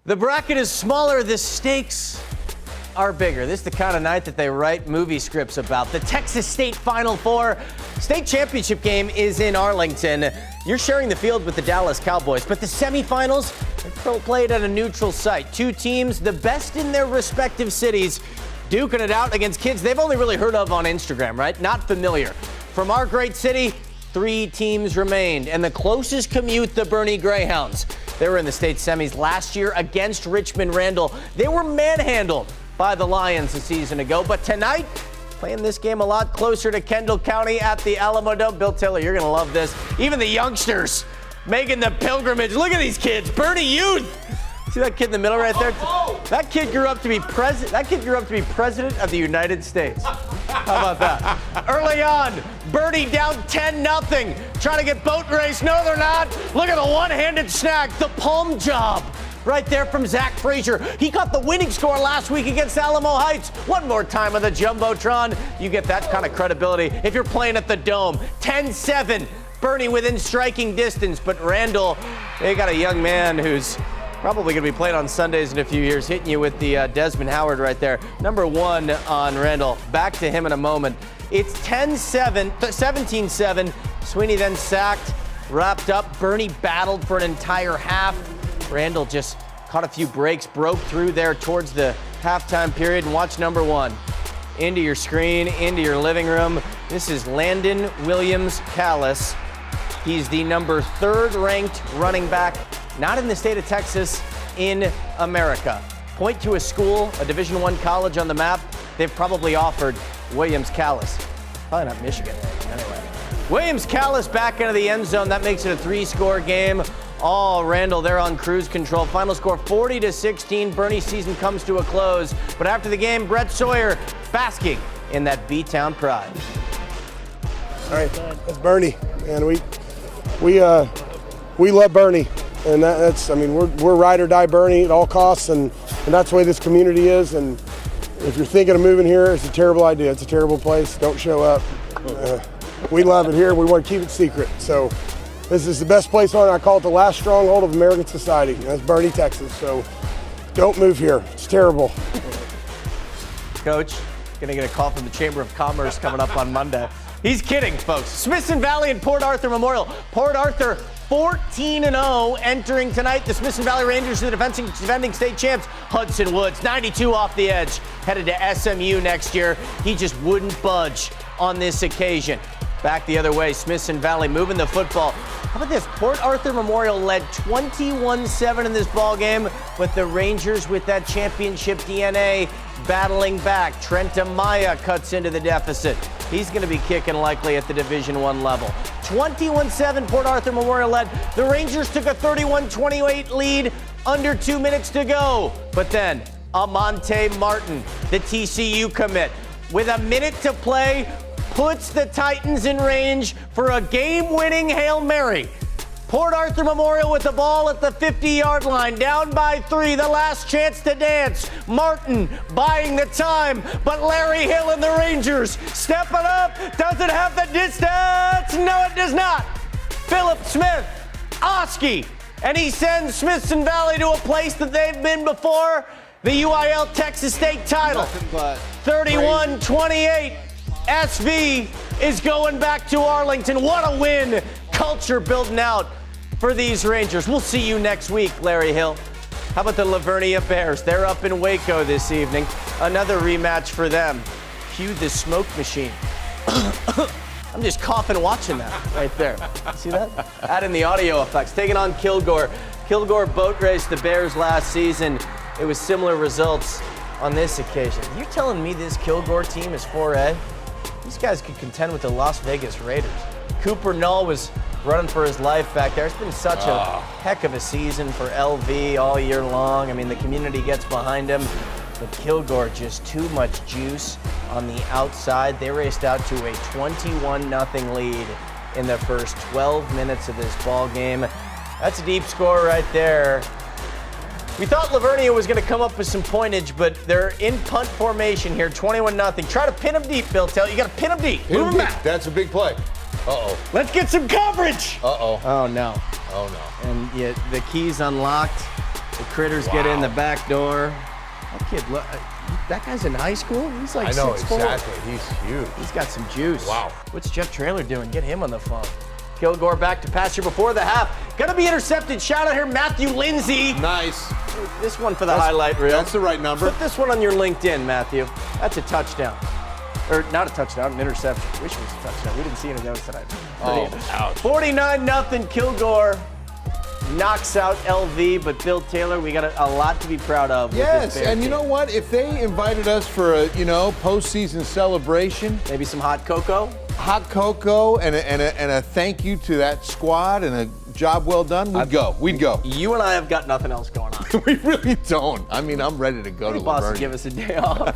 The bracket is smaller, the stakes are bigger. This is the kind of night that they write movie scripts about. The Texas State Final Four state championship game is in Arlington. You're sharing the field with the Dallas Cowboys, but the semifinals are played at a neutral site. Two teams, the best in their respective cities, duking it out against kids they've only really heard of on Instagram, right? Not familiar. From our great city, 3 teams remained, and the closest commute, the Boerne Greyhounds. They were in the state semis last year against Richmond Randall. They were manhandled by the Lions a season ago, but tonight, playing this game a lot closer to Kendall County at the Alamo Dome. Bill Taylor, you're going to love this. Even the youngsters making the pilgrimage. Look at these kids, Boerne youth. See that kid in the middle right there? That kid grew up to be president. That kid grew up to be president of the United States. How about that? Early on, Boerne down 10-0. Trying to get boat race. No, they're not. Look at the one-handed snag, the palm job. Right there from Zach Frazier. He got the winning score last week against Alamo Heights. One more time on the Jumbotron. You get that kind of credibility if you're playing at the Dome. 10-7. Boerne within striking distance, but Randall, they got a young man who's probably going to be playing on Sundays in a few years, hitting you with the Desmond Howard right there. Number 1 on Randall. Back to him in a moment. It's 17-7. Sweeney then sacked, wrapped up. Boerne battled for an entire half. Randall just caught a few breaks, broke through there towards the halftime period. And watch number 1. Into your screen, into your living room. This is Landon Williams-Callis. He's the number 3rd ranked running back, not in the state of Texas, in America. Point to a school, a Division I college on the map. They've probably offered Williams-Callis. Probably not Michigan, anyway. Williams-Callis back into the end zone. That makes it a 3-score game. Oh, Randall, they're on cruise control. Final score 40-16. Boerne's season comes to a close. But after the game, Brett Sawyer basking in that B-Town pride. All right, that's Boerne, and we love Boerne, and that's I mean we're ride or die Boerne at all costs, and that's the way this community is. And if you're thinking of moving here, it's a terrible idea. It's a terrible place. Don't show up. We love it here. We want to keep it secret. So this is the best place on it. I call it the last stronghold of American society. And that's Boerne, Texas. So don't move here. It's terrible. Coach, gonna get a call from the Chamber of Commerce coming up on Monday. He's kidding, folks. Smithson Valley and Port Arthur Memorial. Port Arthur 14-0 entering tonight. The Smithson Valley Rangers are the defending state champs. Hudson Woods, 92 off the edge, headed to SMU next year. He just wouldn't budge on this occasion. Back the other way, Smithson Valley moving the football. How about this? Port Arthur Memorial led 21-7 in this ball game, but the Rangers with that championship DNA battling back. Trent Amaya cuts into the deficit. He's going to be kicking likely at the Division I level. 21-7 Port Arthur Memorial led. The Rangers took a 31-28 lead, under 2 minutes to go. But then Amonte Martin, the TCU commit, with a minute to play, puts the Titans in range for a game-winning Hail Mary. Port Arthur Memorial with the ball at the 50-yard line, down by 3, the last chance to dance. Martin buying the time, but Larry Hill and the Rangers stepping up. Does it have the distance? No, it does not. Philip Smith, Oski, and he sends Smithson Valley to a place that they've been before, the UIL Texas State title. 31-28. SV is going back to Arlington. What a win. Culture building out for these Rangers. We'll see you next week, Larry Hill. How about the Vernia Bears? They're up in Waco this evening. Another rematch for them. Cue the smoke machine. I'm just coughing watching that right there. See that? Add in the audio effects. Taking on Kilgore. Kilgore boat raced the Bears last season. It was similar results on this occasion. You're telling me this Kilgore team is 4A? These guys could contend with the Las Vegas Raiders. Cooper Null was running for his life back there. It's been such a heck of a season for LV all year long. I mean, the community gets behind him. But Kilgore, just too much juice on the outside. They raced out to a 21-0 lead in the first 12 minutes of this ball game. That's a deep score right there. We thought Vernia was going to come up with some pointage, but they're in punt formation here, 21-0. Try to pin them deep, Bill Tell. You got to pin them deep. Move them back. That's a big play. Uh-oh. Let's get some coverage. Uh-oh. Oh, no. Oh, no. And yeah, the key's unlocked. The critters get in the back door. That kid, that guy's in high school? He's like I know, 6'4". exactly. He's huge. He's got some juice. Wow. What's Jeff Traylor doing? Get him on the phone. Kilgore back to pass here before the half. Gonna be intercepted. Shout out here, Matthew Lindsay. Nice. This one for the highlight reel. That's the right number. Put this one on your LinkedIn, Matthew. That's a touchdown. Or not a touchdown, an interception. Wish it was a touchdown. We didn't see any of those tonight. Oh, ouch. 49-0 Kilgore knocks out LV, but Bill Taylor, we got a lot to be proud of. With Yes, this Bear and you team. know what? If they invited us for a, postseason celebration, Maybe some hot cocoa. hot cocoa, and a thank you to that squad and a job well done, we'd go. We'd go. You and I have got nothing else going on. We really don't. I mean, I'm ready to go to Boss will Vernia. give us a day off.